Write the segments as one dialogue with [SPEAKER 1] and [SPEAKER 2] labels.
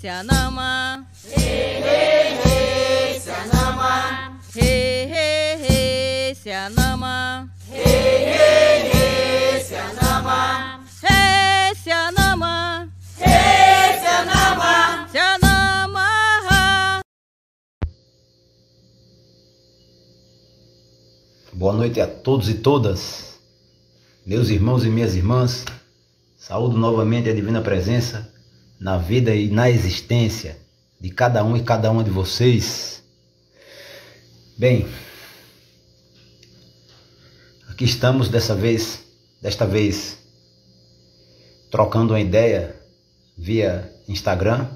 [SPEAKER 1] Sianama.
[SPEAKER 2] Hey, hey, hey, Sianama.
[SPEAKER 1] Hey, hey, hey, Sianama.
[SPEAKER 2] Hey, hey, hey, Sianama.
[SPEAKER 1] Hey, Sianama.
[SPEAKER 2] Hey, Sianama.
[SPEAKER 1] Sianama.
[SPEAKER 3] Boa noite a todos e todas, meus irmãos e minhas irmãs. Saúdo novamente a divina presença na vida e na existência de cada um e cada uma de vocês. Bem, aqui estamos desta vez trocando uma ideia via Instagram,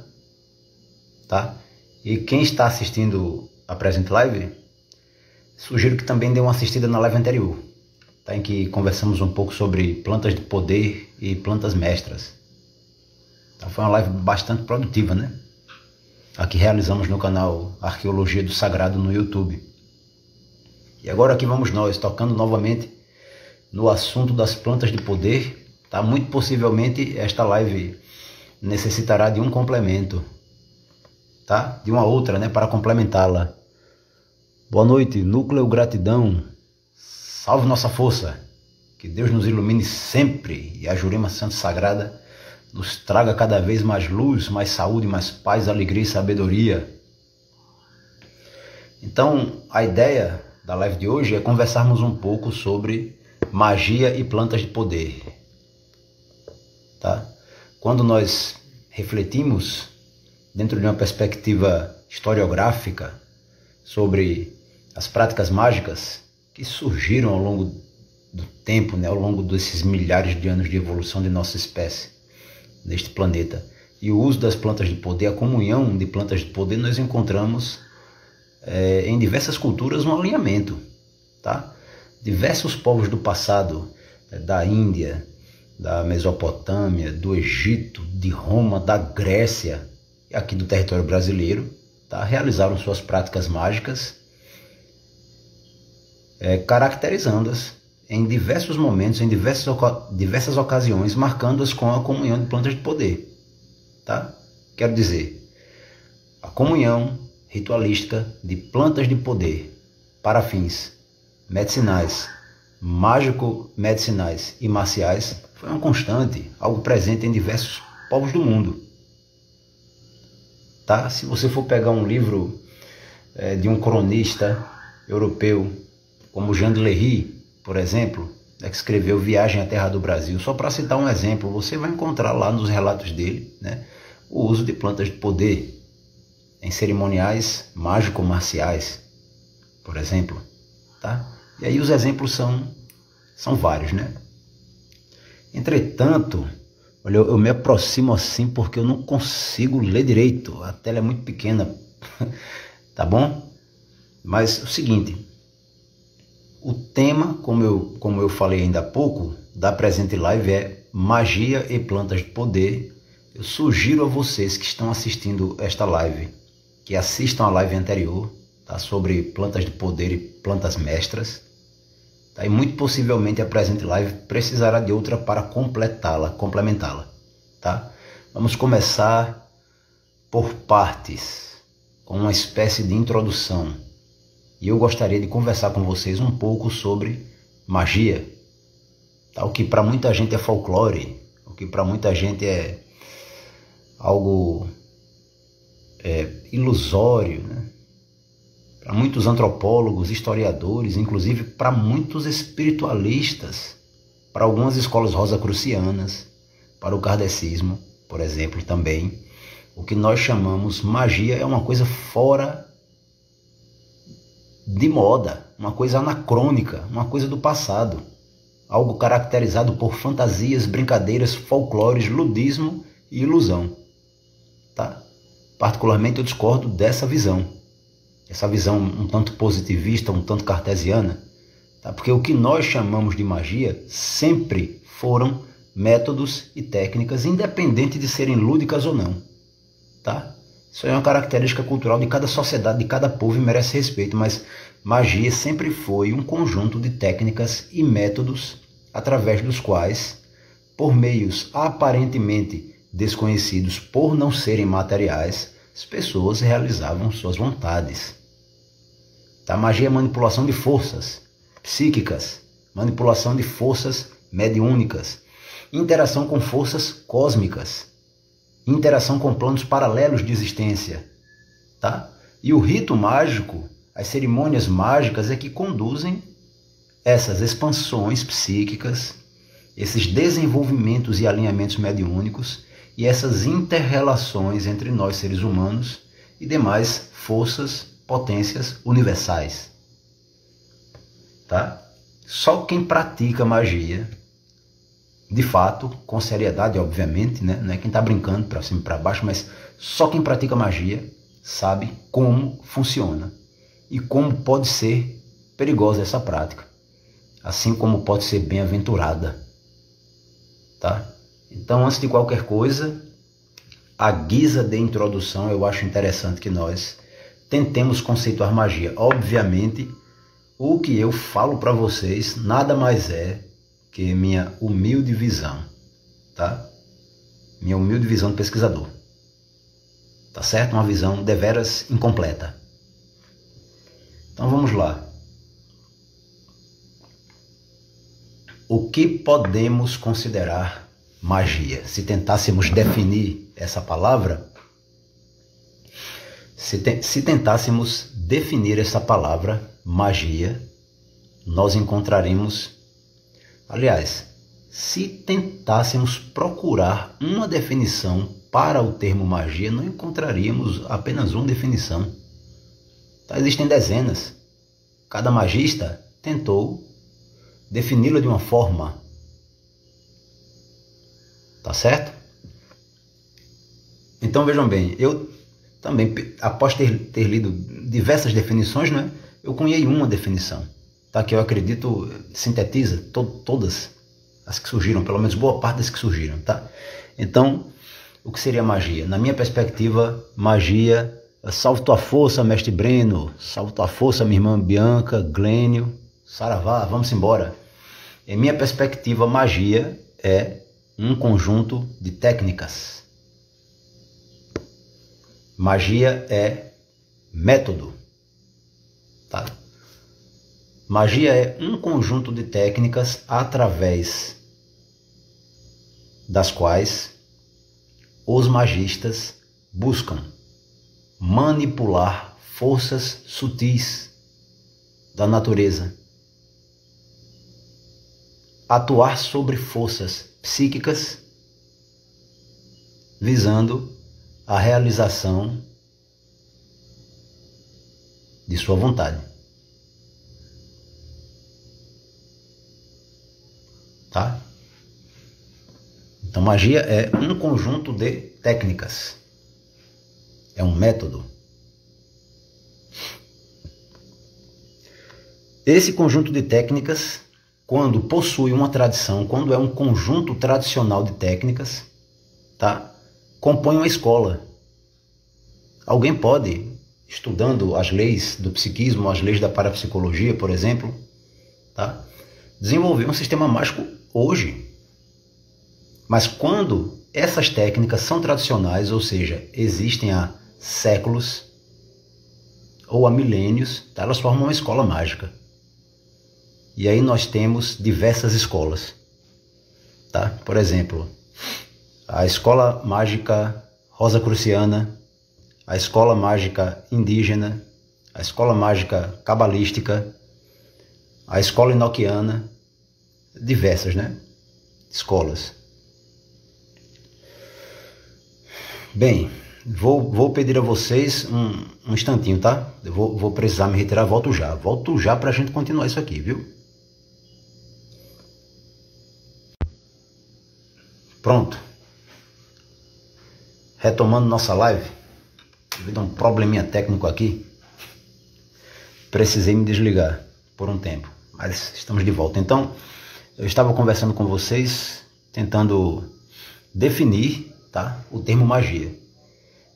[SPEAKER 3] tá? E quem está assistindo a presente live, sugiro que também dê uma assistida na live anterior, tá? Em que conversamos um pouco sobre plantas de poder e plantas mestras. Tá? Foi uma live bastante produtiva, né? Aqui realizamos no canal Arqueologia do Sagrado no YouTube. E agora aqui vamos nós, tocando novamente no assunto das plantas de poder. Tá? Muito possivelmente esta live necessitará de um complemento, tá? De uma outra, né? Para complementá-la. Boa noite, Núcleo Gratidão. Salve nossa força. Que Deus nos ilumine sempre e a Jurema Santa Sagrada nos traga cada vez mais luz, mais saúde, mais paz, alegria e sabedoria. Então, a ideia da live de hoje é conversarmos um pouco sobre magia e plantas de poder. Tá? Quando nós refletimos dentro de uma perspectiva historiográfica sobre as práticas mágicas que surgiram ao longo do tempo, né, ao longo desses milhares de anos de evolução de nossa espécie neste planeta, e o uso das plantas de poder, a comunhão de plantas de poder, nós encontramos em diversas culturas um alinhamento, tá? Diversos povos do passado, da Índia, da Mesopotâmia, do Egito, de Roma, da Grécia e aqui do território brasileiro, tá? Realizaram suas práticas mágicas, caracterizando-as em diversos momentos, em diversas ocasiões, marcando-as com a comunhão de plantas de poder. Tá? Quero dizer, a comunhão ritualística de plantas de poder para fins medicinais, mágico-medicinais e marciais foi uma constante, algo presente em diversos povos do mundo. Tá? Se você for pegar um livro de um cronista europeu, como Jean de Lery, por exemplo, que escreveu Viagem à Terra do Brasil, só para citar um exemplo, você vai encontrar lá nos relatos dele, né, o uso de plantas de poder em cerimoniais mágico-marciais, por exemplo. Tá? E aí os exemplos são vários, né? Entretanto, olha, eu me aproximo assim porque eu não consigo ler direito, a tela é muito pequena, tá bom? Mas o seguinte, o tema, como eu falei ainda há pouco, da presente live é magia e plantas de poder. Eu sugiro a vocês que estão assistindo esta live, que assistam a live anterior, tá, sobre plantas de poder e plantas mestras. Tá? E muito possivelmente a presente live precisará de outra para complementá-la. Tá? Vamos começar por partes, com uma espécie de introdução. E eu gostaria de conversar com vocês um pouco sobre magia, tá? O que para muita gente é folclore, o que para muita gente é algo ilusório, né? Para muitos antropólogos, historiadores, inclusive para muitos espiritualistas, para algumas escolas rosacrucianas, para o kardecismo, por exemplo, também, o que nós chamamos magia é uma coisa fora de moda, uma coisa anacrônica, uma coisa do passado, algo caracterizado por fantasias, brincadeiras, folclores, ludismo e ilusão. Tá? Particularmente eu discordo dessa visão, essa visão um tanto positivista, um tanto cartesiana, tá? Porque o que nós chamamos de magia sempre foram métodos e técnicas, independente de serem lúdicas ou não. Tá? Isso é uma característica cultural de cada sociedade, de cada povo e merece respeito, mas magia sempre foi um conjunto de técnicas e métodos através dos quais, por meios aparentemente desconhecidos, por não serem materiais, as pessoas realizavam suas vontades. Tá? Magia é manipulação de forças psíquicas, manipulação de forças mediúnicas, interação com forças cósmicas, interação com planos paralelos de existência. Tá? E o rito mágico, as cerimônias mágicas é que conduzem essas expansões psíquicas, esses desenvolvimentos e alinhamentos mediúnicos e essas inter-relações entre nós seres humanos e demais forças, potências universais. Tá? Só quem pratica magia, de fato, com seriedade, obviamente, né? Não é quem está brincando para cima e para baixo, mas só quem pratica magia sabe como funciona e como pode ser perigosa essa prática, assim como pode ser bem-aventurada. Tá? Então, antes de qualquer coisa, à guisa de introdução, eu acho interessante que nós tentemos conceituar magia. Obviamente, o que eu falo para vocês nada mais é que minha humilde visão, tá? Minha humilde visão de pesquisador. Tá certo? Uma visão deveras incompleta. Então vamos lá. O que podemos considerar magia? Se tentássemos definir essa palavra, se tentássemos definir essa palavra magia, nós encontraríamos, aliás, se tentássemos procurar uma definição para o termo magia, não encontraríamos apenas uma definição. Tá? Existem dezenas. Cada magista tentou defini-la de uma forma. Tá certo? Então vejam bem, eu também, após ter lido diversas definições, né, eu cunhei uma definição, tá, que eu acredito sintetiza todas as que surgiram, pelo menos boa parte das que surgiram. Tá? Então, o que seria magia? Na minha perspectiva, magia, salve tua força, mestre Breno, salve tua força, minha irmã Bianca, Glênio, saravá, vamos embora. Em minha perspectiva, magia é um conjunto de técnicas. Magia é método. Tá? Magia é um conjunto de técnicas através das quais os magistas buscam manipular forças sutis da natureza, atuar sobre forças psíquicas, visando a realização de sua vontade. Tá? Então, magia é um conjunto de técnicas, é um método. Esse conjunto de técnicas, quando possui uma tradição, quando é um conjunto tradicional de técnicas, tá, compõe uma escola. Alguém pode, estudando as leis do psiquismo, as leis da parapsicologia, por exemplo, tá, desenvolver um sistema mágico hoje. Mas quando essas técnicas são tradicionais, ou seja, existem há séculos ou há milênios, tá, elas formam uma escola mágica. E aí nós temos diversas escolas. Tá? Por exemplo, a escola mágica rosacruciana, a escola mágica indígena, a escola mágica cabalística, a escola enoquiana, diversas, né? Escolas. Bem, vou pedir a vocês um instantinho, tá? Eu vou precisar me retirar, volto já pra gente continuar isso aqui, viu? Pronto. Retomando nossa live, devido a um probleminha técnico aqui, precisei me desligar por um tempo, mas estamos de volta. Então, eu estava conversando com vocês, tentando definir, tá, o termo magia.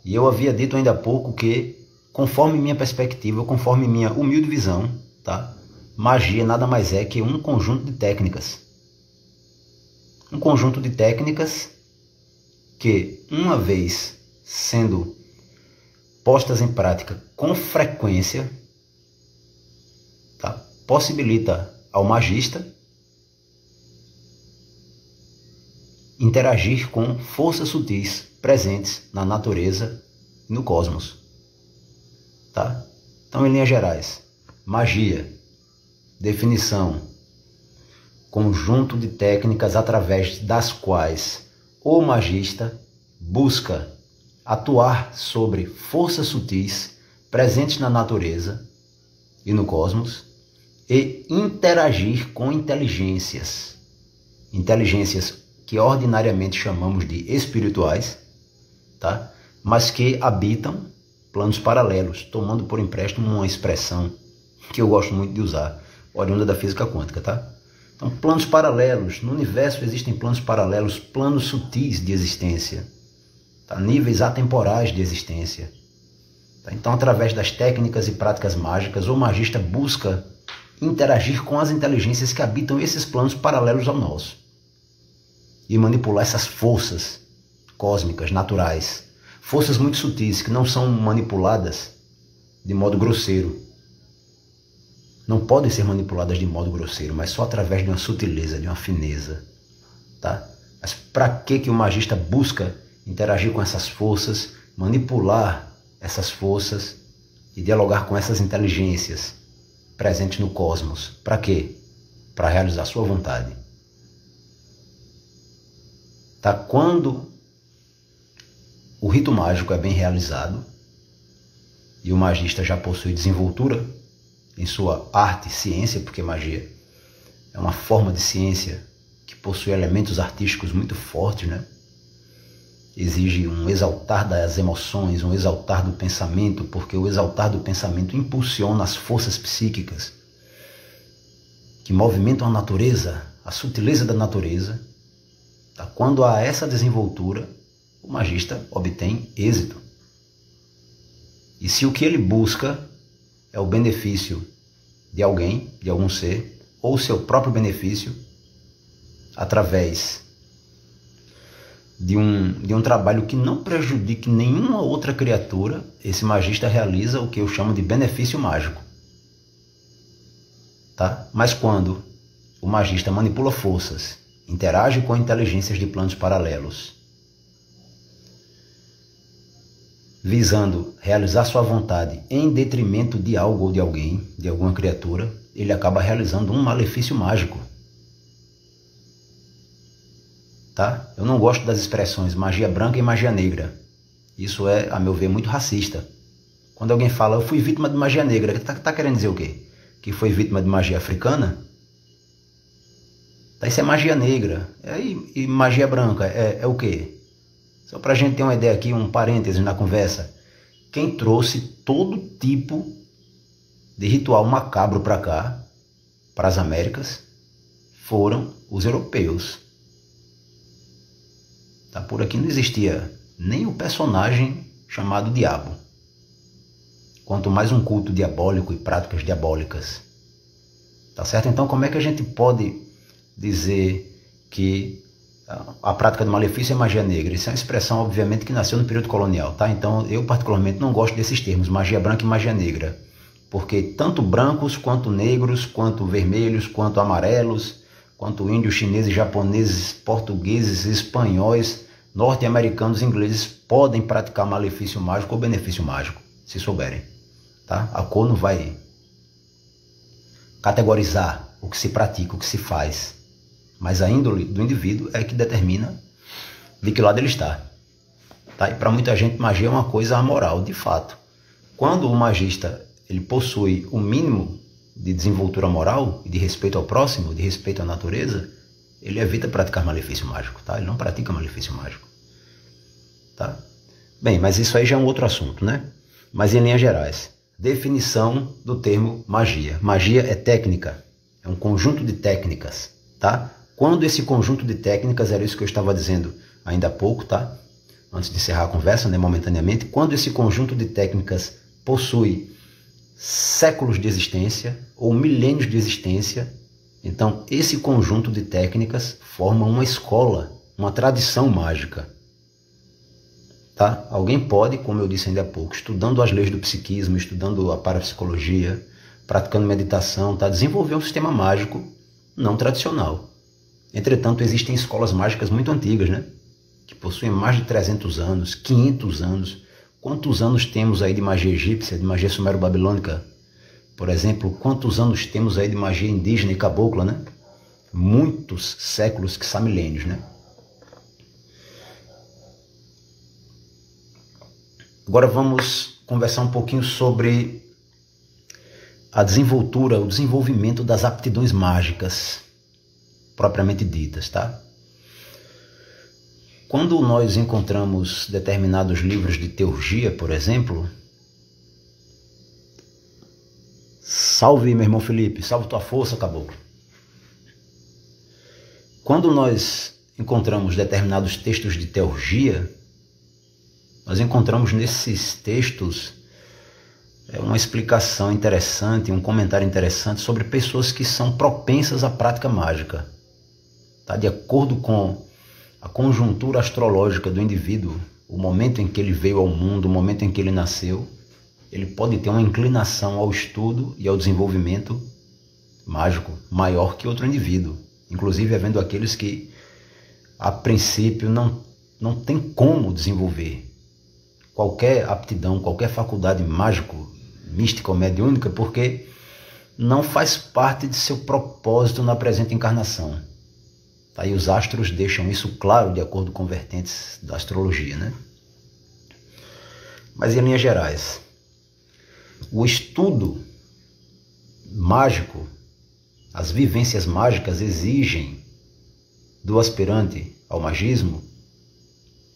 [SPEAKER 3] E eu havia dito ainda há pouco que, conforme minha perspectiva, conforme minha humilde visão, tá, magia nada mais é que um conjunto de técnicas. Um conjunto de técnicas que, uma vez sendo postas em prática com frequência, tá, possibilita ao magista interagir com forças sutis presentes na natureza e no cosmos. Tá? Então, em linhas gerais, magia, definição, conjunto de técnicas através das quais o magista busca atuar sobre forças sutis presentes na natureza e no cosmos e interagir com inteligências que ordinariamente chamamos de espirituais, tá? Mas que habitam planos paralelos, tomando por empréstimo uma expressão que eu gosto muito de usar, oriunda da física quântica, tá? Então, planos paralelos. No universo existem planos paralelos, planos sutis de existência, tá? Níveis atemporais de existência. Tá? Então, através das técnicas e práticas mágicas, o magista busca interagir com as inteligências que habitam esses planos paralelos ao nosso e manipular essas forças cósmicas, naturais, forças muito sutis que não são manipuladas de modo grosseiro. Não podem ser manipuladas de modo grosseiro, mas só através de uma sutileza, de uma fineza. Tá? Mas para que o magista busca interagir com essas forças, manipular essas forças e dialogar com essas inteligências presentes no cosmos? Para quê? Para realizar sua vontade. Tá? Quando o rito mágico é bem realizado e o magista já possui desenvoltura em sua arte e ciência, porque magia é uma forma de ciência que possui elementos artísticos muito fortes, né? Exige um exaltar das emoções, um exaltar do pensamento, porque o exaltar do pensamento impulsiona as forças psíquicas que movimentam a natureza, a sutileza da natureza. Tá? Quando há essa desenvoltura, o magista obtém êxito. E se o que ele busca é o benefício de alguém, de algum ser, ou seu próprio benefício, através de um trabalho que não prejudique nenhuma outra criatura, esse magista realiza o que eu chamo de benefício mágico. Tá? Mas quando o magista manipula forças, interage com inteligências de planos paralelos, visando realizar sua vontade em detrimento de algo ou de alguém, de alguma criatura, ele acaba realizando um malefício mágico. Tá? Eu não gosto das expressões magia branca e magia negra. Isso é, a meu ver, muito racista. Quando alguém fala, eu fui vítima de magia negra, tá querendo dizer o quê? Que foi vítima de magia africana? Tá, isso é magia negra. E magia branca é o quê? Só para a gente ter uma ideia aqui, um parêntese na conversa. Quem trouxe todo tipo de ritual macabro para cá, para as Américas, foram os europeus. Tá? Por aqui não existia nem o personagem chamado diabo, quanto mais um culto diabólico e práticas diabólicas. Tá certo? Então, como é que a gente pode dizer que a prática do malefício é magia negra? Isso é uma expressão, obviamente, que nasceu no período colonial, tá? Então, eu particularmente não gosto desses termos, magia branca e magia negra, porque tanto brancos, quanto negros, quanto vermelhos, quanto amarelos, quanto índios, chineses, japoneses, portugueses, espanhóis, norte-americanos, ingleses, podem praticar malefício mágico ou benefício mágico, se souberem, tá? A cor não vai categorizar o que se pratica, o que se faz, mas a índole do indivíduo é que determina de que lado ele está. Tá? E para muita gente, magia é uma coisa amoral, de fato. Quando o magista ele possui o mínimo de desenvoltura moral e de respeito ao próximo, de respeito à natureza, ele evita praticar malefício mágico. Tá? Ele não pratica malefício mágico. Tá? Bem, mas isso aí já é um outro assunto, né? Mas em linhas gerais, definição do termo magia. Magia é técnica, é um conjunto de técnicas, tá? Quando esse conjunto de técnicas, era isso que eu estava dizendo ainda há pouco, tá? Antes de encerrar a conversa, né, momentaneamente, quando esse conjunto de técnicas possui séculos de existência ou milênios de existência, então esse conjunto de técnicas forma uma escola, uma tradição mágica. tá? Alguém pode, como eu disse ainda há pouco, estudando as leis do psiquismo, estudando a parapsicologia, praticando meditação, tá? Desenvolver um sistema mágico não tradicional. Entretanto, existem escolas mágicas muito antigas, né? Que possuem mais de 300 anos, 500 anos. Quantos anos temos aí de magia egípcia, de magia sumero-babilônica? Por exemplo, quantos anos temos aí de magia indígena e cabocla, né? Muitos séculos, quiçá milênios, né? Agora vamos conversar um pouquinho sobre a desenvoltura, o desenvolvimento das aptidões mágicas, propriamente ditas, tá? Quando nós encontramos determinados livros de teurgia, por exemplo, salve meu irmão Felipe, salve tua força, caboclo. Quando nós encontramos determinados textos de teurgia, nós encontramos nesses textos uma explicação interessante, um comentário interessante sobre pessoas que são propensas à prática mágica. Tá? De acordo com a conjuntura astrológica do indivíduo, o momento em que ele veio ao mundo, o momento em que ele nasceu, ele pode ter uma inclinação ao estudo e ao desenvolvimento mágico maior que outro indivíduo. Inclusive havendo aqueles que, a princípio, não tem como desenvolver qualquer aptidão, qualquer faculdade mágico, mística ou mediúnica, porque não faz parte de seu propósito na presente encarnação. Tá? E os astros deixam isso claro de acordo com vertentes da astrologia, né? Mas em linhas gerais, o estudo mágico, as vivências mágicas exigem do aspirante ao magismo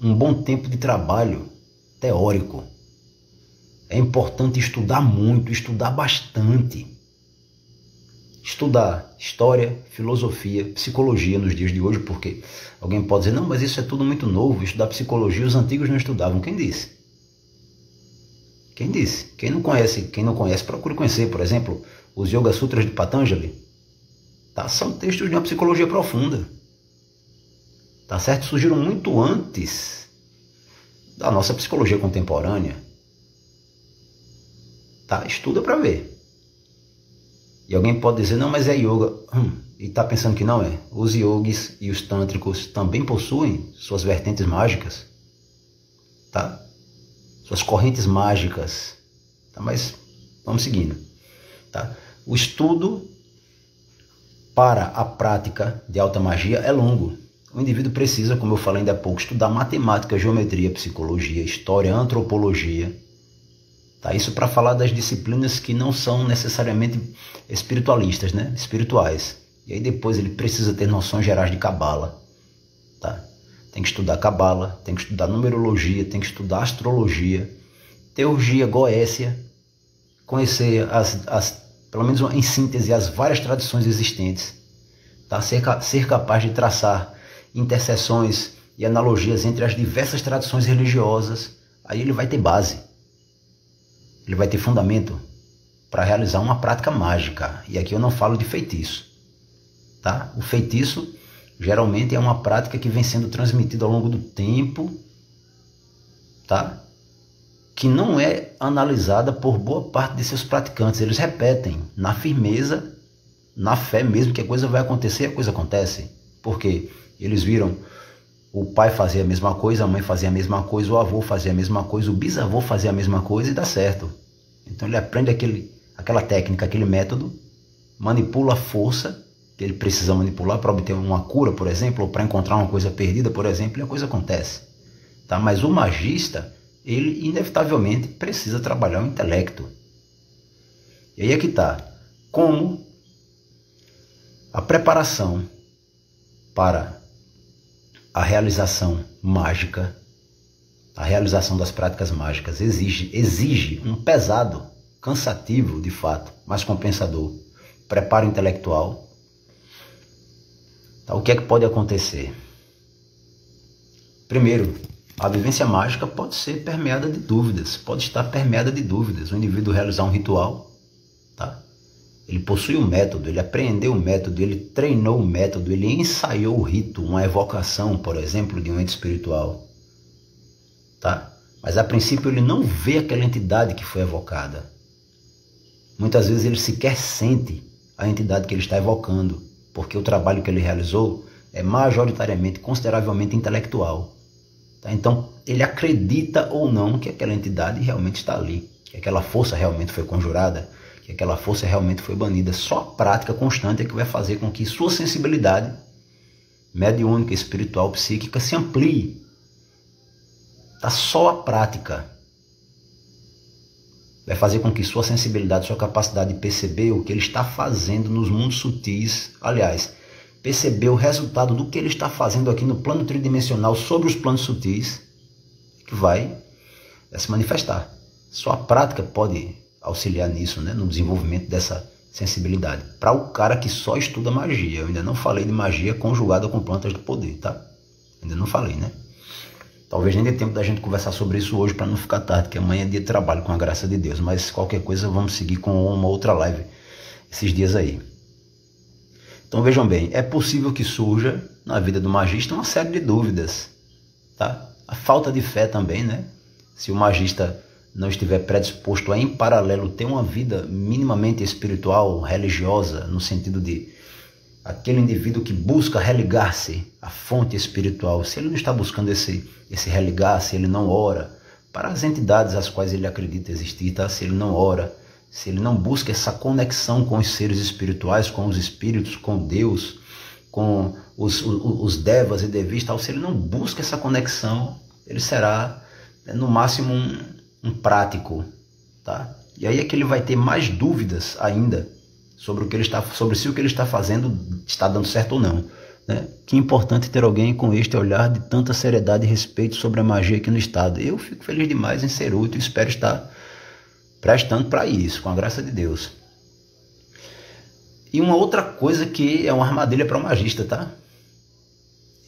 [SPEAKER 3] um bom tempo de trabalho teórico. É importante estudar muito, estudar bastante. Estudar história, filosofia, psicologia nos dias de hoje, porque alguém pode dizer, não, mas isso é tudo muito novo, estudar psicologia, os antigos não estudavam. Quem disse? Quem disse? Quem não conhece, procure conhecer. Por exemplo, os Yoga Sutras de Patanjali, tá? São textos de uma psicologia profunda. Tá certo? Surgiram muito antes da nossa psicologia contemporânea. Tá? Estuda para ver. E alguém pode dizer, não, mas é yoga. E está pensando que não é. Os yogis e os tântricos também possuem suas vertentes mágicas. Tá? Suas correntes mágicas. Tá? Mas vamos seguindo. Tá? O estudo para a prática de alta magia é longo. O indivíduo precisa, como eu falei ainda há pouco, estudar matemática, geometria, psicologia, história, antropologia. Tá? Isso para falar das disciplinas que não são necessariamente espiritualistas, né? Espirituais. E aí depois ele precisa ter noções gerais de cabala. Tá? Tem que estudar cabala, tem que estudar numerologia, tem que estudar astrologia, teurgia, goécia, conhecer pelo menos em síntese, as várias tradições existentes. Tá? Ser capaz de traçar interseções e analogias entre as diversas tradições religiosas. Aí ele vai ter base. Ele vai ter fundamento para realizar uma prática mágica. E aqui eu não falo de feitiço. Tá? O feitiço geralmente é uma prática que vem sendo transmitida ao longo do tempo, tá? Que não é analisada por boa parte de seus praticantes. Eles repetem na firmeza, na fé mesmo que a coisa vai acontecer, a coisa acontece. Por quê? Eles viram o pai fazer a mesma coisa, a mãe fazia a mesma coisa, o avô fazia a mesma coisa, o bisavô fazia a mesma coisa e dá certo. Então ele aprende aquela técnica, aquele método, manipula a força que ele precisa manipular para obter uma cura, por exemplo, ou para encontrar uma coisa perdida, por exemplo, e a coisa acontece. Tá? Mas o magista, ele inevitavelmente precisa trabalhar o intelecto. E aí é que está. Como a preparação para a realização mágica, a realização das práticas mágicas exige um pesado, cansativo de fato, mas compensador, preparo intelectual. Tá, o que é que pode acontecer? Primeiro, a vivência mágica pode ser permeada de dúvidas, pode estar permeada de dúvidas. O indivíduo realizar um ritual, tá? Ele possui um método, ele aprendeu o método, ele treinou o método, ele ensaiou o rito, uma evocação, por exemplo, de um ente espiritual. Tá? Mas a princípio ele não vê aquela entidade que foi evocada. Muitas vezes ele sequer sente a entidade que ele está evocando, porque o trabalho que ele realizou é majoritariamente, consideravelmente intelectual. Tá? Então ele acredita ou não que aquela entidade realmente está ali, que aquela força realmente foi conjurada, que aquela força realmente foi banida. Só a prática constante é que vai fazer com que sua sensibilidade mediúnica, espiritual, psíquica se amplie. Tá? Só a prática vai fazer com que sua sensibilidade, sua capacidade de perceber o que ele está fazendo nos mundos sutis, aliás, perceber o resultado do que ele está fazendo aqui no plano tridimensional sobre os planos sutis, que vai se manifestar. Só a prática pode auxiliar nisso, né, no desenvolvimento dessa sensibilidade. Para o cara que só estuda magia, eu ainda não falei de magia conjugada com plantas de poder, tá? Ainda não falei, né? Talvez nem dê tempo da gente conversar sobre isso hoje para não ficar tarde, que amanhã é dia de trabalho, com a graça de Deus. Mas qualquer coisa vamos seguir com uma outra live esses dias aí. Então vejam bem, é possível que surja na vida do magista uma série de dúvidas, tá? A falta de fé também, né? Se o magista não estiver predisposto a, em paralelo, ter uma vida minimamente espiritual, religiosa, no sentido de aquele indivíduo que busca religar-se à fonte espiritual, se ele não está buscando esse religar-se, ele não ora para as entidades às quais ele acredita existir, tá? Se ele não ora, se ele não busca essa conexão com os seres espirituais, com os espíritos, com Deus, com os devas e devis, tal, se ele não busca essa conexão, ele será, no máximo, um prático, tá? E aí é que ele vai ter mais dúvidas ainda sobre o que ele está, sobre se o que ele está fazendo está dando certo ou não, né? Que importante ter alguém com este olhar de tanta seriedade e respeito sobre a magia aqui no estado. Eu fico feliz demais em ser útil e espero estar prestando para isso, com a graça de Deus. E uma outra coisa que é uma armadilha para o magista, tá?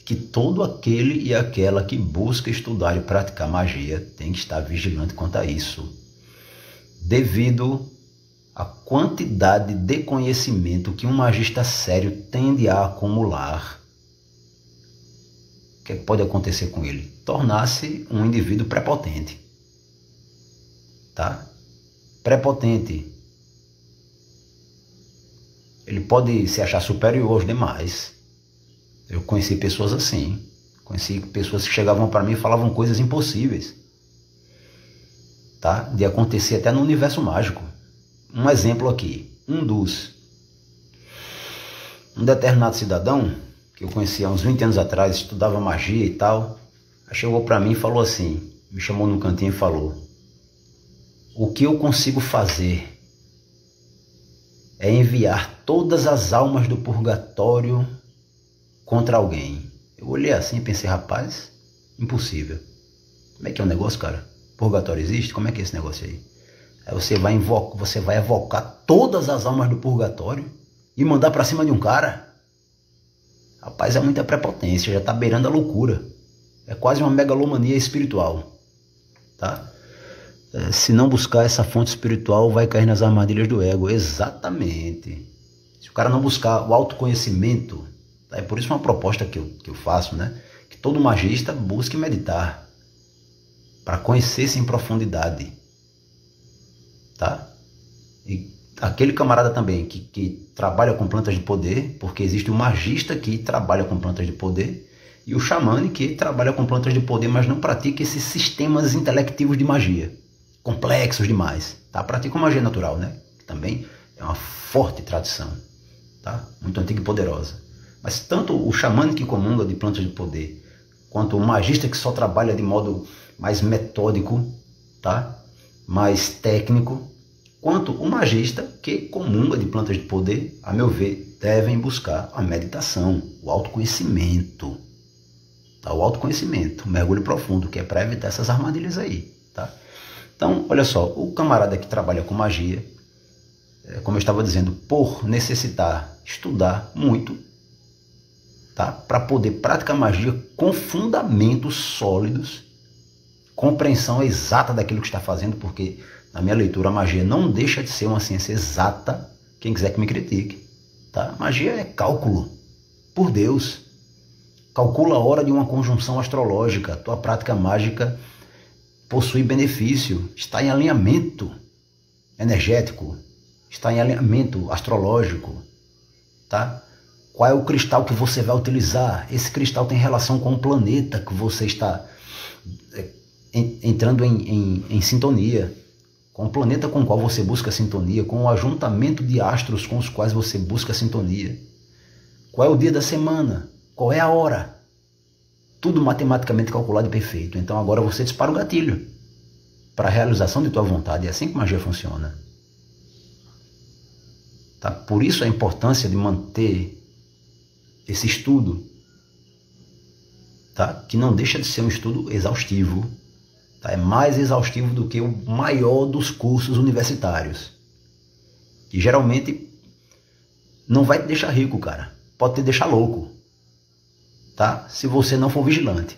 [SPEAKER 3] Que todo aquele e aquela que busca estudar e praticar magia tem que estar vigilante quanto a isso, devido à quantidade de conhecimento que um magista sério tende a acumular. O que pode acontecer com ele? Tornar-se um indivíduo prepotente, tá? Prepotente. Ele pode se achar superior aos demais. Eu conheci pessoas assim, conheci pessoas que chegavam para mim e falavam coisas impossíveis, tá? De acontecer até no universo mágico. Um exemplo aqui, um determinado cidadão, que eu conheci há uns 20 anos atrás, estudava magia e tal, chegou para mim e falou assim, me chamou num cantinho e falou: o que eu consigo fazer é enviar todas as almas do purgatório contra alguém. Eu olhei assim e pensei, rapaz, impossível. Como é que é o negócio, cara? Purgatório existe? Como é que é esse negócio aí? Aí você vai evocar todas as almas do purgatório e mandar para cima de um cara? Rapaz, é muita prepotência, já está beirando a loucura. É quase uma megalomania espiritual, tá? Se não buscar essa fonte espiritual, vai cair nas armadilhas do ego. Exatamente. Se o cara não buscar o autoconhecimento, é por isso uma proposta que eu faço, né? Que todo magista busque meditar para conhecer-se em profundidade, tá? E aquele camarada também que trabalha com plantas de poder, porque existe o magista que trabalha com plantas de poder e o xamã que trabalha com plantas de poder, mas não pratica esses sistemas intelectivos de magia, complexos demais, tá? Pratica magia natural, né? Que também é uma forte tradição, tá? Muito antiga e poderosa. Mas tanto o xamã que comunga de plantas de poder, quanto o magista que só trabalha de modo mais metódico, tá? Mais técnico, quanto o magista que comunga de plantas de poder, a meu ver, devem buscar a meditação, o autoconhecimento, tá? O autoconhecimento, o mergulho profundo, que é para evitar essas armadilhas aí, tá? Então, olha só, o camarada que trabalha com magia, como eu estava dizendo, por necessitar estudar muito, tá? Para poder praticar magia com fundamentos sólidos, compreensão exata daquilo que está fazendo, porque na minha leitura a magia não deixa de ser uma ciência exata. Quem quiser que me critique, tá? Magia é cálculo, por Deus. Calcula a hora de uma conjunção astrológica. Tua prática mágica possui benefício, está em alinhamento energético, está em alinhamento astrológico, tá? Qual é o cristal que você vai utilizar? Esse cristal tem relação com o planeta que você está entrando em sintonia, com o planeta com o qual você busca sintonia, com o ajuntamento de astros com os quais você busca sintonia. Qual é o dia da semana? Qual é a hora? Tudo matematicamente calculado e perfeito. Então agora você dispara o gatilho para a realização de tua vontade. É assim que magia funciona. Tá? Por isso a importância de manter esse estudo, tá? Que não deixa de ser um estudo exaustivo. Tá? É mais exaustivo do que o maior dos cursos universitários. Que geralmente não vai te deixar rico, cara. Pode te deixar louco. Tá? Se você não for vigilante.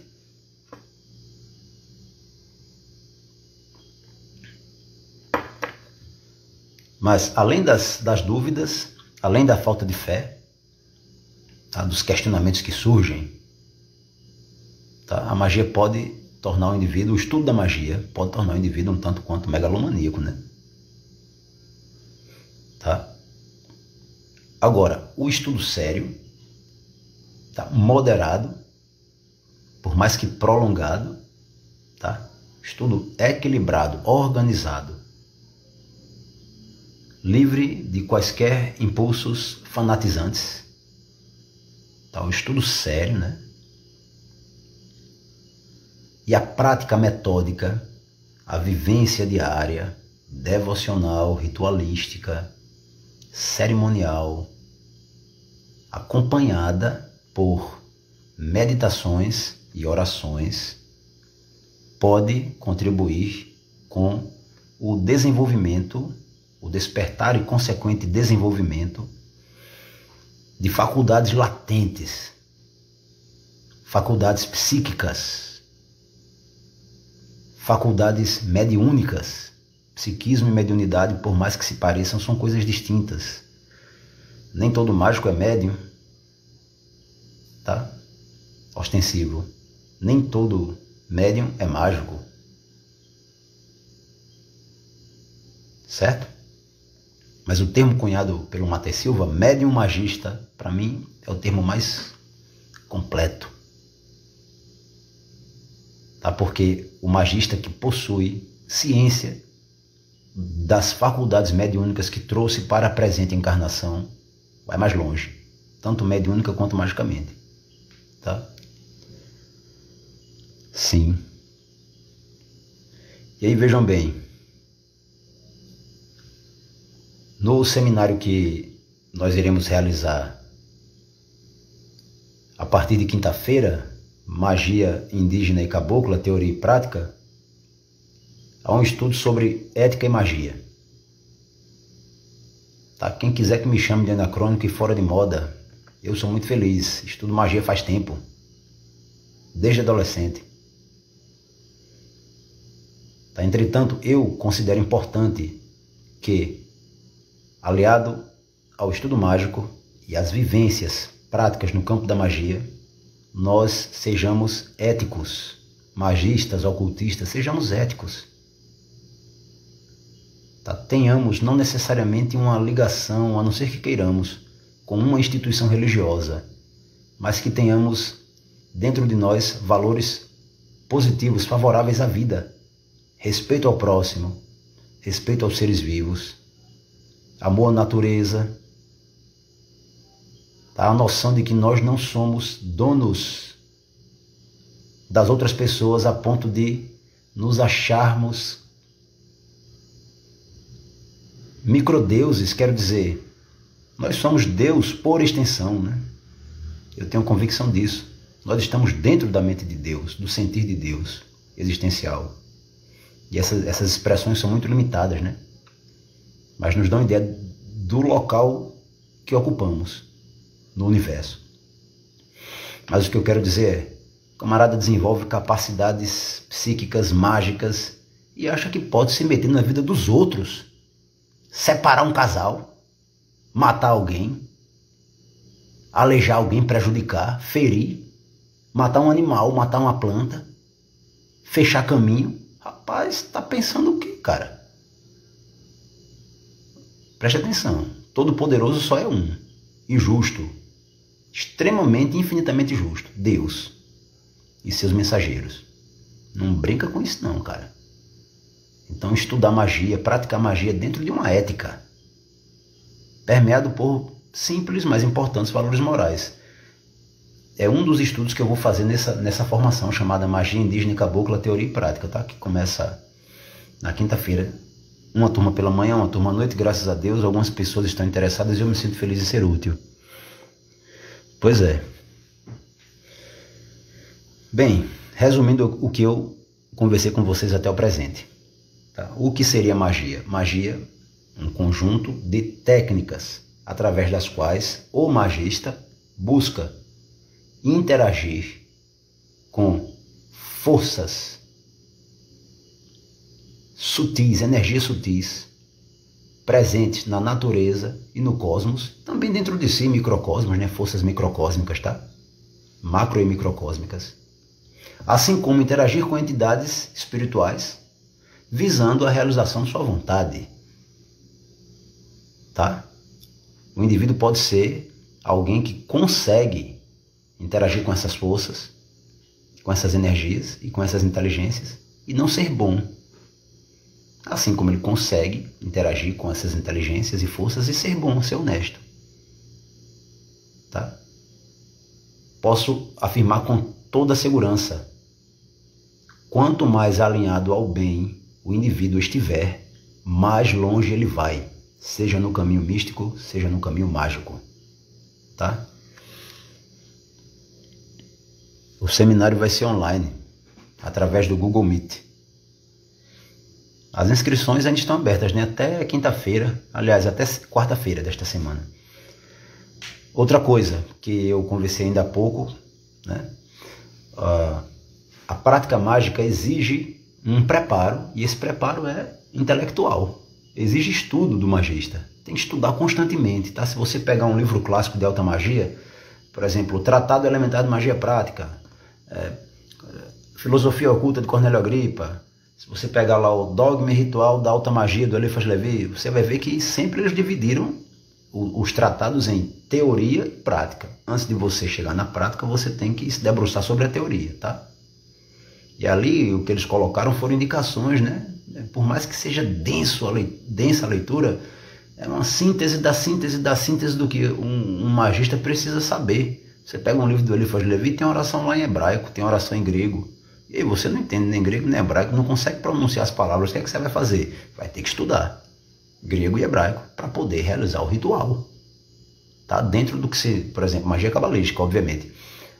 [SPEAKER 3] Mas além das dúvidas, além da falta de fé, tá? Dos questionamentos que surgem, tá? A magia pode tornar o indivíduo, o estudo da magia pode tornar o indivíduo um tanto quanto megalomaníaco, né? Tá? Agora, o estudo sério, tá? Moderado, por mais que prolongado, tá? Estudo equilibrado, organizado, livre de quaisquer impulsos fanatizantes, tá? O estudo sério, né? E a prática metódica, a vivência diária, devocional, ritualística, cerimonial, acompanhada por meditações e orações, pode contribuir com o desenvolvimento, o despertar e consequente desenvolvimento de faculdades latentes, faculdades psíquicas, faculdades mediúnicas. Psiquismo e mediunidade, por mais que se pareçam, são coisas distintas. Nem todo mágico é médium, tá? Ostensivo. Nem todo médium é mágico. Certo? Mas o termo cunhado pelo Matheus Silva, médium magista, para mim é o termo mais completo. Tá? Porque o magista que possui ciência das faculdades mediúnicas que trouxe para a presente encarnação vai mais longe, tanto mediúnica quanto magicamente. Tá? Sim. E aí vejam bem, no seminário que nós iremos realizar a partir de quinta-feira, Magia Indígena e Cabocla, Teoria e Prática, há um estudo sobre ética e magia. Tá? Quem quiser que me chame de anacrônico e fora de moda, eu sou muito feliz. Estudo magia faz tempo, desde adolescente. Tá? Entretanto, eu considero importante que, aliado ao estudo mágico e às vivências práticas no campo da magia, nós sejamos éticos. Magistas, ocultistas, sejamos éticos. Tá? Tenhamos não necessariamente uma ligação, a não ser que queiramos, com uma instituição religiosa, mas que tenhamos dentro de nós valores positivos, favoráveis à vida, respeito ao próximo, respeito aos seres vivos, amor à natureza, tá? A noção de que nós não somos donos das outras pessoas a ponto de nos acharmos microdeuses, quero dizer, nós somos Deus por extensão, né? Eu tenho convicção disso. Nós estamos dentro da mente de Deus, do sentir de Deus existencial. E essas expressões são muito limitadas, né? Mas nos dão ideia do local que ocupamos no universo. Mas o que eu quero dizer é, o camarada desenvolve capacidades psíquicas, mágicas, e acha que pode se meter na vida dos outros, separar um casal, matar alguém, aleijar alguém, prejudicar, ferir, matar um animal, matar uma planta, fechar caminho, Rapaz, tá pensando o quê, cara? Preste atenção. Todo-Poderoso só é um. E justo. Extremamente, infinitamente justo. Deus. E seus mensageiros. Não brinca com isso não, cara. Então estudar magia, praticar magia dentro de uma ética. Permeado por simples, mas importantes valores morais. É um dos estudos que eu vou fazer nessa formação chamada Magia Indígena e Cabocla, Teoria e Prática, tá? Que começa na quinta-feira. Uma turma pela manhã, uma turma à noite, graças a Deus. Algumas pessoas estão interessadas e eu me sinto feliz em ser útil. Pois é. Bem, resumindo o que eu conversei com vocês até o presente. Tá? O que seria magia? Magia, um conjunto de técnicas através das quais o magista busca interagir com forças sutis, energias sutis, presentes na natureza e no cosmos, também dentro de si, microcosmos, né? Forças microcósmicas, tá? Macro e microcósmicas. Assim como interagir com entidades espirituais, visando a realização de sua vontade. Tá? O indivíduo pode ser alguém que consegue interagir com essas forças, com essas energias e com essas inteligências e não ser bom. Assim como ele consegue interagir com essas inteligências e forças e ser bom, ser honesto. Tá? Posso afirmar com toda segurança, quanto mais alinhado ao bem o indivíduo estiver, mais longe ele vai, seja no caminho místico, seja no caminho mágico. Tá? O seminário vai ser online, através do Google Meet. As inscrições ainda estão abertas, né? Até quinta-feira, aliás, até quarta-feira desta semana. Outra coisa que eu conversei ainda há pouco, né? A prática mágica exige um preparo, e esse preparo é intelectual. Exige estudo do magista. Tem que estudar constantemente, tá? Se você pegar um livro clássico de alta magia, por exemplo, o Tratado Elementar de Magia Prática, Filosofia Oculta de Cornélio Agripa, se você pegar lá o Dogma e Ritual da Alta Magia do Eliphas Levi, você vai ver que sempre eles dividiram os tratados em teoria e prática. Antes de você chegar na prática, você tem que se debruçar sobre a teoria, tá? E ali o que eles colocaram foram indicações, né? Por mais que seja densa a leitura, é uma síntese da síntese da síntese do que um magista precisa saber. Você pega um livro do Eliphas Levi, tem oração lá em hebraico, tem oração em grego. E aí você não entende nem grego nem hebraico, não consegue pronunciar as palavras. O que é que você vai fazer? Vai ter que estudar grego e hebraico para poder realizar o ritual. Tá? Dentro do que se, por exemplo, magia cabalística, obviamente.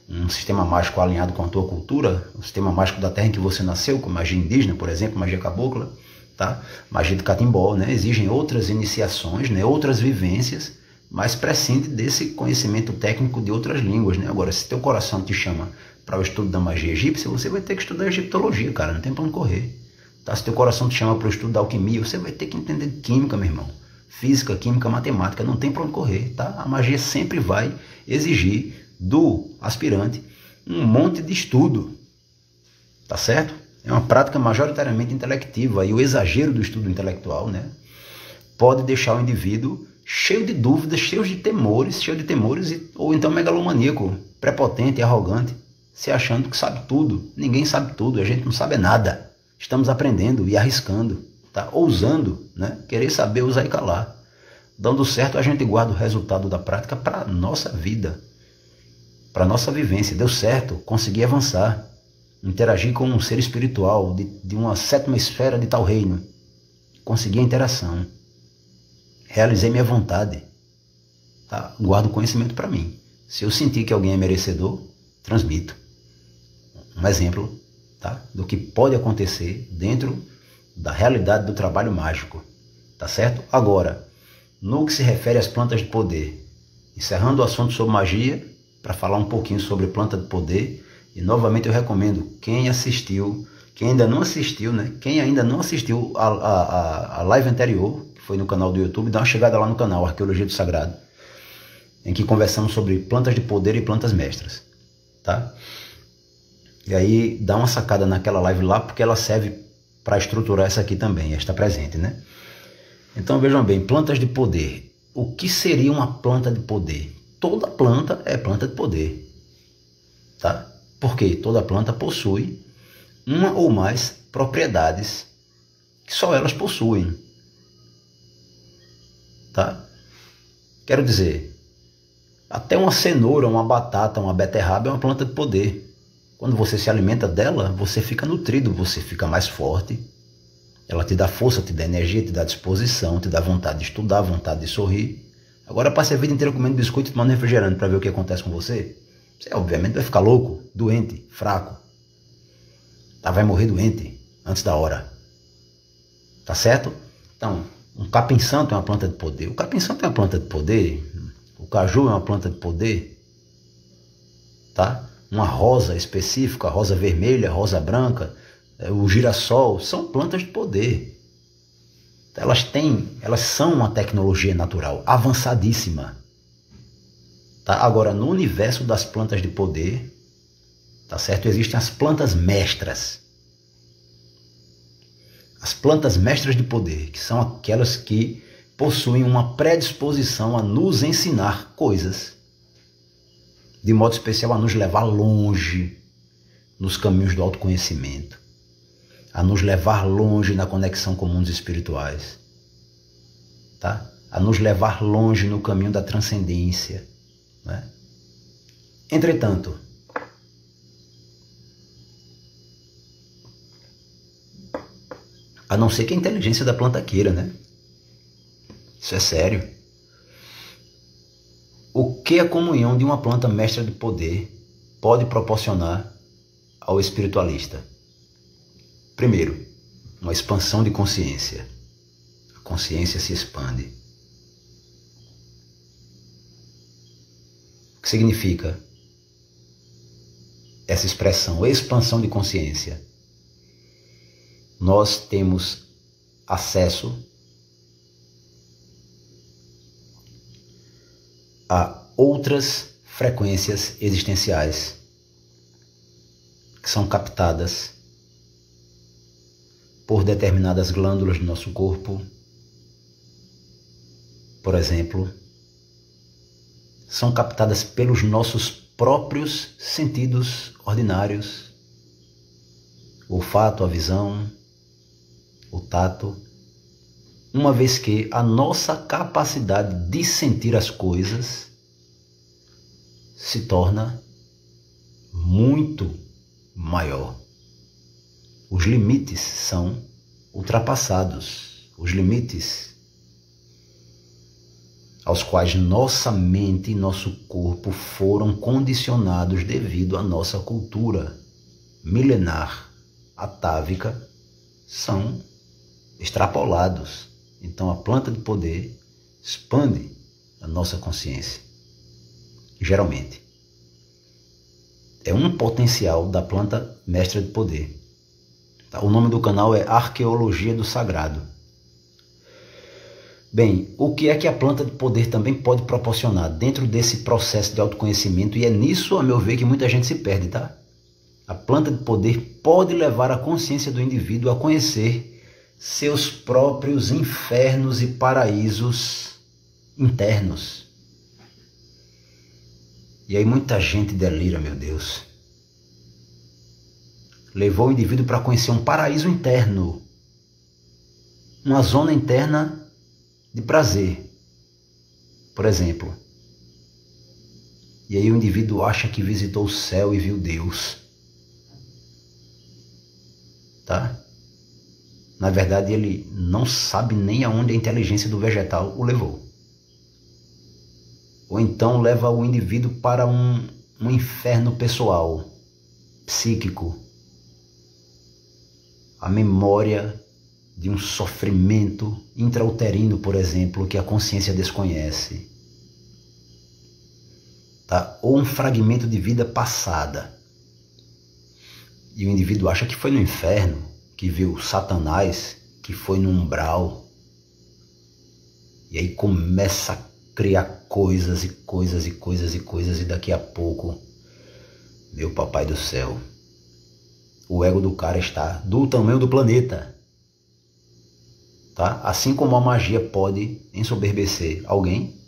[SPEAKER 3] Um sistema mágico alinhado com a tua cultura, o sistema mágico da terra em que você nasceu, como magia indígena, por exemplo, magia cabocla, tá? Magia do catimbó, né? Exigem outras iniciações, né? Outras vivências, mas prescinde desse conhecimento técnico de outras línguas, né? Agora, se teu coração te chama para o estudo da magia egípcia, você vai ter que estudar egiptologia, cara, não tem para onde correr. Tá? Se teu coração te chama para o estudo da alquimia, você vai ter que entender química, meu irmão. Física, química, matemática, não tem para onde correr, tá? A magia sempre vai exigir do aspirante um monte de estudo, tá certo? É uma prática majoritariamente intelectiva e o exagero do estudo intelectual, né, pode deixar o indivíduo cheio de dúvidas, cheio de temores ou então megalomaníaco, prepotente, arrogante, se achando que sabe tudo. Ninguém sabe tudo, a gente não sabe nada. Estamos aprendendo e arriscando, tá? Ousando, né? Querer saber, usar e calar. Dando certo, a gente guarda o resultado da prática para a nossa vida, para a nossa vivência. Deu certo, consegui avançar, interagir com um ser espiritual de uma sétima esfera de tal reino. Consegui a interação. Realizei minha vontade. Tá? Guardo conhecimento para mim. Se eu sentir que alguém é merecedor, transmito. Um exemplo, tá? Do que pode acontecer dentro da realidade do trabalho mágico. Tá certo? Agora, no que se refere às plantas de poder, encerrando o assunto sobre magia, para falar um pouquinho sobre planta de poder, e novamente eu recomendo, quem ainda não assistiu, né? Quem ainda não assistiu a live anterior, que foi no canal do YouTube, dá uma chegada lá no canal Arqueologia do Sagrado, em que conversamos sobre plantas de poder e plantas mestras, tá? E aí dá uma sacada naquela live lá, porque ela serve para estruturar essa aqui também, esta presente, né? Então vejam bem, plantas de poder. O que seria uma planta de poder? Toda planta é planta de poder, tá? Porque toda planta possui uma ou mais propriedades que só elas possuem, tá? Quero dizer, até uma cenoura, uma batata, uma beterraba é uma planta de poder. Quando você se alimenta dela, você fica nutrido, você fica mais forte. Ela te dá força, te dá energia, te dá disposição, te dá vontade de estudar, vontade de sorrir. Agora passe a vida inteira comendo biscoito e tomando refrigerante para ver o que acontece com você. Você obviamente vai ficar louco, doente, fraco. Tá? Vai morrer doente antes da hora. Tá certo? Então, um capim santo é uma planta de poder. O capim santo é uma planta de poder. O caju é uma planta de poder. Tá? Uma rosa específica, a rosa vermelha, a rosa branca, o girassol, são plantas de poder. Elas são uma tecnologia natural avançadíssima. Tá? Agora, no universo das plantas de poder, tá certo? Existem as plantas mestras. As plantas mestras de poder, que são aquelas que possuem uma predisposição a nos ensinar coisas. De modo especial a nos levar longe nos caminhos do autoconhecimento, a nos levar longe na conexão com mundos espirituais, tá? A nos levar longe no caminho da transcendência, né? Entretanto, a não ser que a inteligência da planta queira, né? Isso é sério. O que a comunhão de uma planta mestra de poder pode proporcionar ao espiritualista? Primeiro, uma expansão de consciência. A consciência se expande. O que significa essa expressão, expansão de consciência? Nós temos acesso a outras frequências existenciais que são captadas por determinadas glândulas do nosso corpo. Por exemplo, são captadas pelos nossos próprios sentidos ordinários, o olfato, a visão, o tato, uma vez que a nossa capacidade de sentir as coisas se torna muito maior. Os limites são ultrapassados. Os limites aos quais nossa mente e nosso corpo foram condicionados devido à nossa cultura milenar atávica são extrapolados. Então a planta de poder expande a nossa consciência. Geralmente. É um potencial da planta mestra de poder. O nome do canal é Arqueologia do Sagrado. Bem, o que é que a planta de poder também pode proporcionar dentro desse processo de autoconhecimento? E é nisso, a meu ver, que muita gente se perde, tá? A planta de poder pode levar a consciência do indivíduo a conhecer seus próprios infernos e paraísos internos. E aí muita gente delira, meu Deus. Levou o indivíduo para conhecer um paraíso interno, uma zona interna de prazer, por exemplo. E aí o indivíduo acha que visitou o céu e viu Deus. Tá? Na verdade, ele não sabe nem aonde a inteligência do vegetal o levou. Ou então leva o indivíduo para um inferno pessoal, psíquico. A memória de um sofrimento intrauterino, por exemplo, que a consciência desconhece. Tá? Ou um fragmento de vida passada. E o indivíduo acha que foi no inferno, que viu Satanás, que foi no umbral. E aí começa a criar coisas e coisas e coisas e coisas, e daqui a pouco, meu papai do céu, o ego do cara está do tamanho do planeta. Tá? Assim como a magia pode ensoberbecer alguém,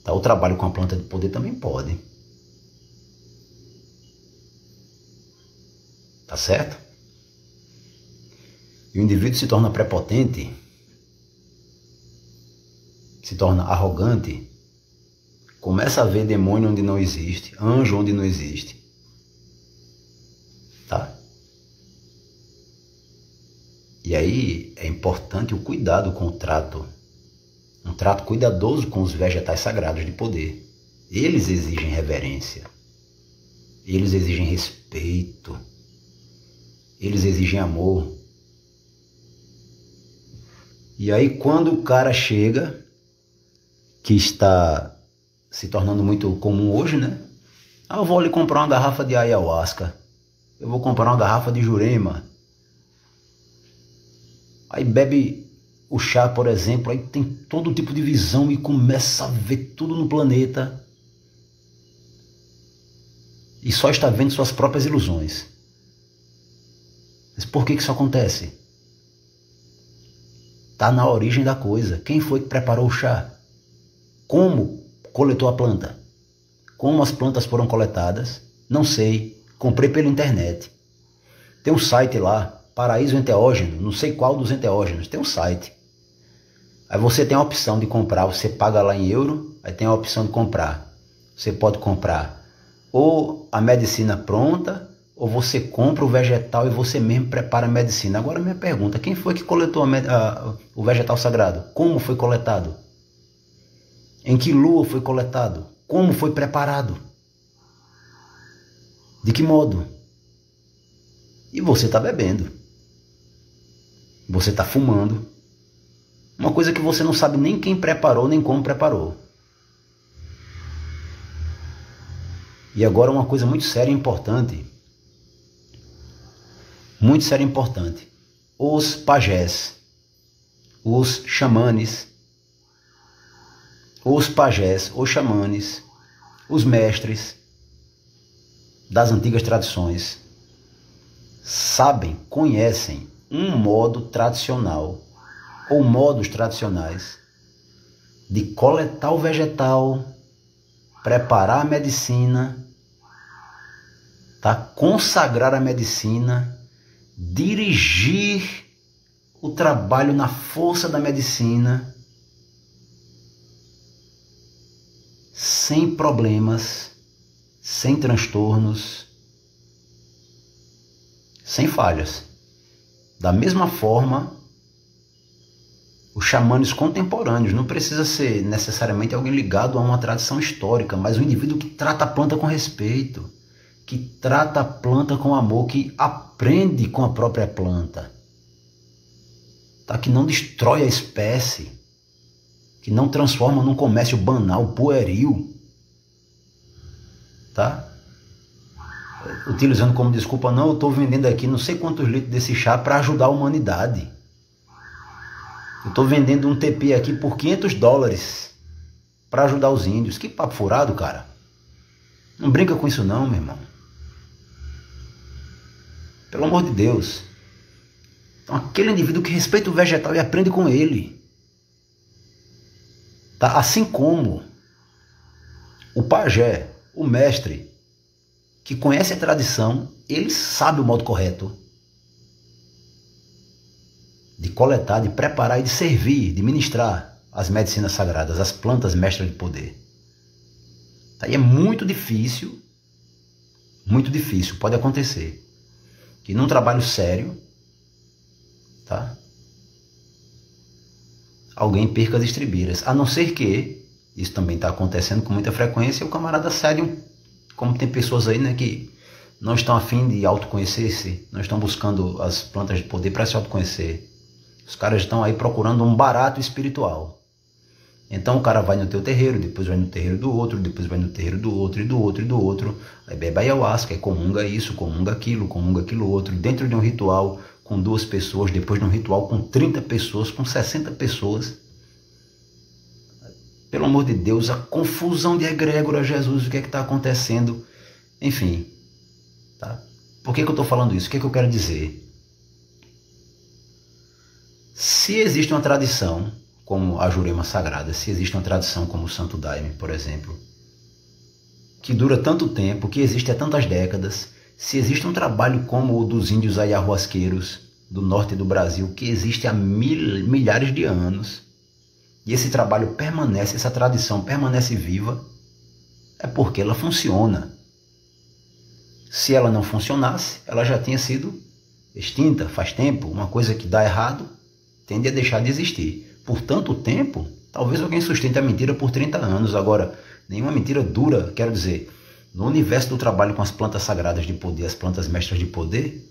[SPEAKER 3] tá? O trabalho com a planta de poder também pode. Tá certo? E o indivíduo se torna prepotente, se torna arrogante, começa a ver demônio onde não existe, anjo onde não existe. Tá? E aí é importante o cuidado com o trato. Um trato cuidadoso com os vegetais sagrados de poder. Eles exigem reverência. Eles exigem respeito. Eles exigem amor. E aí quando o cara chega, que está se tornando muito comum hoje, né? Eu vou ali comprar uma garrafa de ayahuasca. Eu vou comprar uma garrafa de Jurema. Aí bebe o chá, por exemplo, aí tem todo tipo de visão e começa a ver tudo no planeta. E só está vendo suas próprias ilusões. Mas por que isso acontece? Está na origem da coisa. Quem foi que preparou o chá? Como coletou a planta? Como as plantas foram coletadas? Não sei. Comprei pela internet. Tem um site lá, Paraíso Enteógeno, não sei qual dos enteógenos, tem um site. Aí você tem a opção de comprar, você paga lá em euro, aí tem a opção de comprar. Você pode comprar ou a medicina pronta, ou você compra o vegetal e você mesmo prepara a medicina. Agora minha pergunta, quem foi que coletou o vegetal sagrado? Como foi coletado? Em que lua foi coletado? Como foi preparado? De que modo? E você está bebendo. Você está fumando. Uma coisa que você não sabe nem quem preparou, nem como preparou. E agora uma coisa muito séria e importante. Muito séria e importante. Os pajés, os xamanes, os pajés, os xamanes, os mestres das antigas tradições sabem, conhecem um modo tradicional ou modos tradicionais de coletar o vegetal, preparar a medicina, tá? Consagrar a medicina, dirigir o trabalho na força da medicina, sem problemas, sem transtornos, sem falhas. Da mesma forma, os xamanes contemporâneos, não precisa ser necessariamente alguém ligado a uma tradição histórica, mas um indivíduo que trata a planta com respeito, que trata a planta com amor, que aprende com a própria planta, tá? Que não destrói a espécie, que não transforma num comércio banal, pueril, tá? Utilizando como desculpa, não, eu estou vendendo aqui não sei quantos litros desse chá para ajudar a humanidade. Eu estou vendendo um TP aqui por $500 para ajudar os índios. Que papo furado, cara. Não brinca com isso não, meu irmão. Pelo amor de Deus. Então, aquele indivíduo que respeita o vegetal e aprende com ele. Tá? Assim como o pajé, o mestre, que conhece a tradição, ele sabe o modo correto de coletar, de preparar e de servir, de ministrar as medicinas sagradas, as plantas mestras de poder. Aí é muito difícil, pode acontecer, que num trabalho sério, tá? Alguém perca as estribeiras, a não ser que, isso também está acontecendo com muita frequência, o camarada sério, como tem pessoas aí, né, que não estão a fim de autoconhecer-se, não estão buscando as plantas de poder para se autoconhecer. Os caras estão aí procurando um barato espiritual. Então o cara vai no teu terreiro, depois vai no terreiro do outro, depois vai no terreiro do outro, e do outro, e do outro. Aí bebe ayahuasca, aí comunga isso, comunga aquilo outro. Dentro de um ritual com 2 pessoas, depois de um ritual com 30 pessoas, com 60 pessoas. Pelo amor de Deus, a confusão de egrégora, Jesus, o que é que está acontecendo? Enfim, tá? Por que eu estou falando isso? O que eu quero dizer? Se existe uma tradição, como a Jurema Sagrada, se existe uma tradição como o Santo Daime, por exemplo, que dura tanto tempo, que existe há tantas décadas, se existe um trabalho como o dos índios ayahuasqueiros do norte do Brasil, que existe há milhares de anos, e esse trabalho permanece, essa tradição permanece viva, é porque ela funciona. Se ela não funcionasse, ela já tinha sido extinta faz tempo. Uma coisa que dá errado tende a deixar de existir. Por tanto tempo, talvez alguém sustente a mentira por 30 anos. Agora, nenhuma mentira dura, quero dizer, no universo do trabalho com as plantas sagradas de poder, as plantas mestras de poder,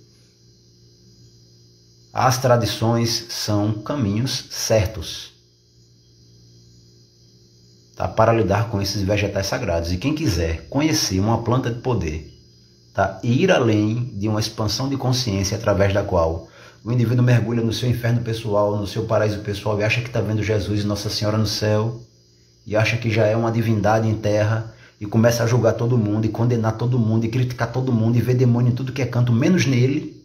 [SPEAKER 3] as tradições são caminhos certos, tá, para lidar com esses vegetais sagrados. E quem quiser conhecer uma planta de poder, tá, e ir além de uma expansão de consciência através da qual o indivíduo mergulha no seu inferno pessoal, no seu paraíso pessoal, e acha que está vendo Jesus e Nossa Senhora no céu, e acha que já é uma divindade em terra, e começa a julgar todo mundo, e condenar todo mundo, e criticar todo mundo, e ver demônio em tudo que é canto, menos nele.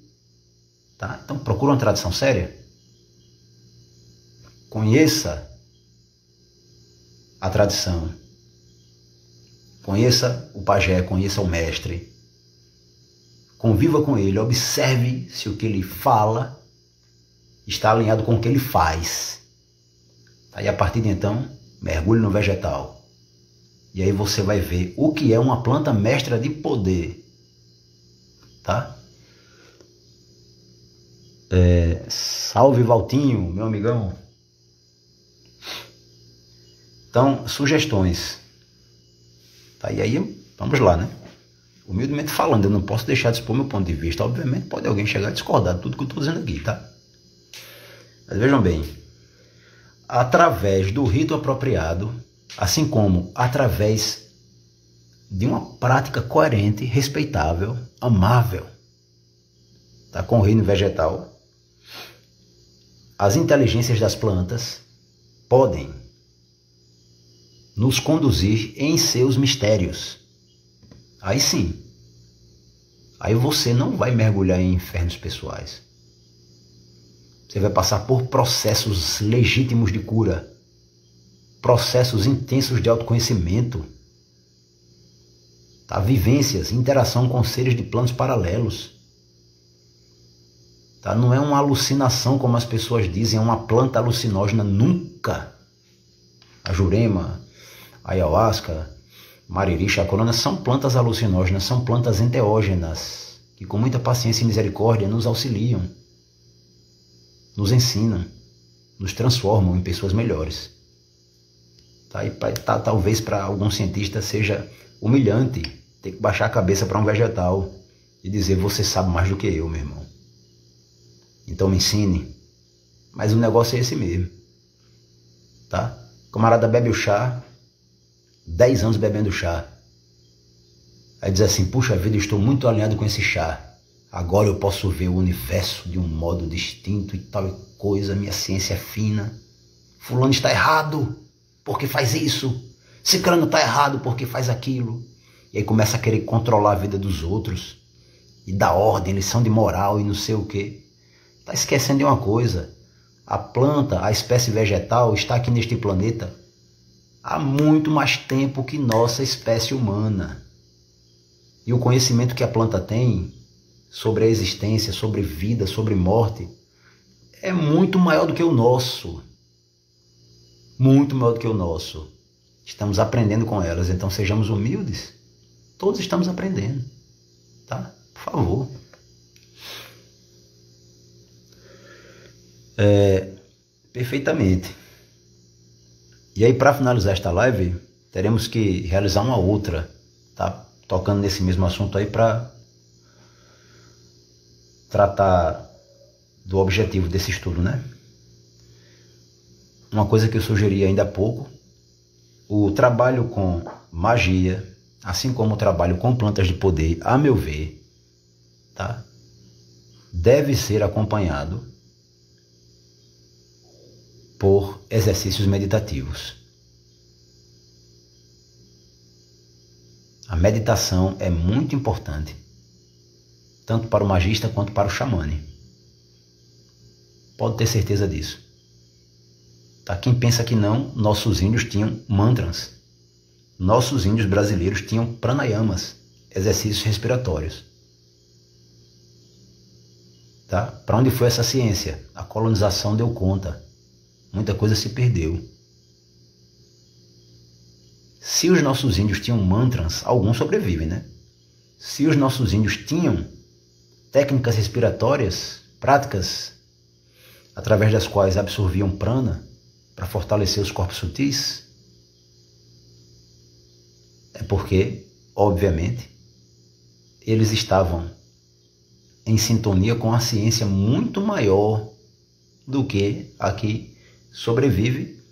[SPEAKER 3] Tá? Então procura uma tradição séria. Conheça a tradição. Conheça o pajé, conheça o mestre. Conviva com ele, observe se o que ele fala está alinhado com o que ele faz. Aí a partir de então, mergulhe no vegetal. E aí você vai ver o que é uma planta mestra de poder. Tá? Salve Valtinho, meu amigão. Então, sugestões. Tá? E aí, vamos lá, né? Humildemente falando, eu não posso deixar de expor meu ponto de vista. Obviamente pode alguém chegar a discordar de tudo que eu estou dizendo aqui, tá? Mas vejam bem, através do rito apropriado, assim como através de uma prática coerente, respeitável, amável, tá, com o reino vegetal, as inteligências das plantas podem nos conduzir em seus mistérios. Aí sim, aí você não vai mergulhar em infernos pessoais. Você vai passar por processos legítimos de cura, processos intensos de autoconhecimento, tá? Vivências, interação com seres de planos paralelos. Tá? Não é uma alucinação como as pessoas dizem, é uma planta alucinógena, nunca. A jurema, a ayahuasca, mariri, chacorona são plantas alucinógenas, são plantas enteógenas, que com muita paciência e misericórdia nos auxiliam, nos ensinam, nos transformam em pessoas melhores. Tá? E talvez para algum cientista seja humilhante ter que baixar a cabeça para um vegetal e dizer: você sabe mais do que eu, meu irmão. Então me ensine. Mas o negócio é esse mesmo. Tá? O camarada bebe o chá, 10 anos bebendo chá. Aí diz assim: puxa vida, estou muito alinhado com esse chá. Agora eu posso ver o universo de um modo distinto e tal coisa. Minha ciência é fina. Fulano está errado porque faz isso. Cicrano está errado porque faz aquilo. E aí começa a querer controlar a vida dos outros. E dar ordem, lição de moral e não sei o quê. Está esquecendo de uma coisa. A planta, a espécie vegetal está aqui neste planeta há muito mais tempo que nossa espécie humana. E o conhecimento que a planta tem sobre a existência, sobre vida, sobre morte, é muito maior do que o nosso. Muito maior do que o nosso. Estamos aprendendo com elas, então sejamos humildes. Todos estamos aprendendo. Tá? Por favor. Perfeitamente. E aí, para finalizar esta live, teremos que realizar uma outra, tá? Tocando nesse mesmo assunto aí, para tratar do objetivo desse estudo, né? Uma coisa que eu sugeri ainda há pouco: o trabalho com magia, assim como o trabalho com plantas de poder, a meu ver, tá? Deve ser acompanhado por exercícios meditativos. A meditação é muito importante, tanto para o magista quanto para o xamane. Pode ter certeza disso. Tá? Quem pensa que não, nossos índios tinham mantras. Nossos índios brasileiros tinham pranayamas, exercícios respiratórios. Tá? Para onde foi essa ciência? A colonização deu conta. Muita coisa se perdeu. Se os nossos índios tinham mantras, alguns sobrevivem, né? Se os nossos índios tinham técnicas respiratórias, práticas, através das quais absorviam prana para fortalecer os corpos sutis, é porque, obviamente, eles estavam em sintonia com a ciência muito maior do que a que sobrevive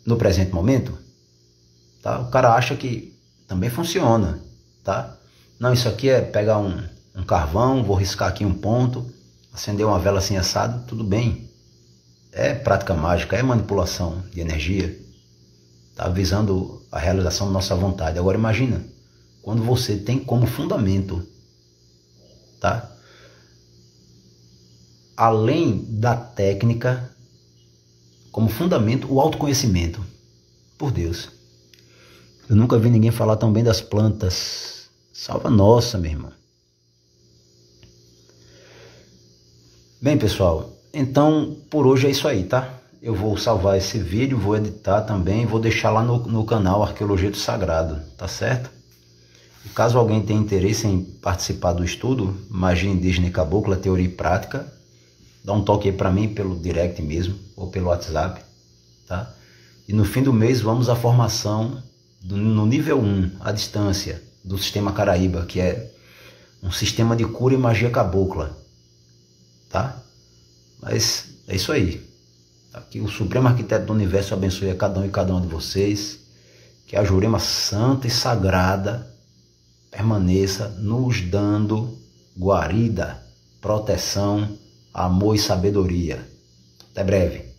[SPEAKER 3] no presente momento. Tá? O cara acha que também funciona. Tá? Não, isso aqui é pegar um carvão, vou riscar aqui um ponto, acender uma vela assim assado, tudo bem. É prática mágica, é manipulação de energia. Tá? Visando a realização da nossa vontade. Agora imagina, quando você tem como fundamento, tá? Além da técnica, como fundamento, o autoconhecimento. Por Deus. Eu nunca vi ninguém falar tão bem das plantas. Salva nossa, meu irmão. Bem, pessoal, então por hoje é isso aí, tá? Eu vou salvar esse vídeo, vou editar também, vou deixar lá no canal Arqueologia do Sagrado, tá certo? E caso alguém tenha interesse em participar do estudo Magia Indígena e Cabocla, Teoria e Prática, dá um toque aí para mim pelo direct mesmo, ou pelo WhatsApp, tá? E no fim do mês vamos à formação no nível 1, à distância, do Sistema Caraíba, que é um sistema de cura e magia cabocla, tá? Mas é isso aí. Que o Supremo Arquiteto do Universo abençoe a cada um e cada uma de vocês, que a Jurema Santa e Sagrada permaneça nos dando guarida, proteção, amor e sabedoria. Até breve.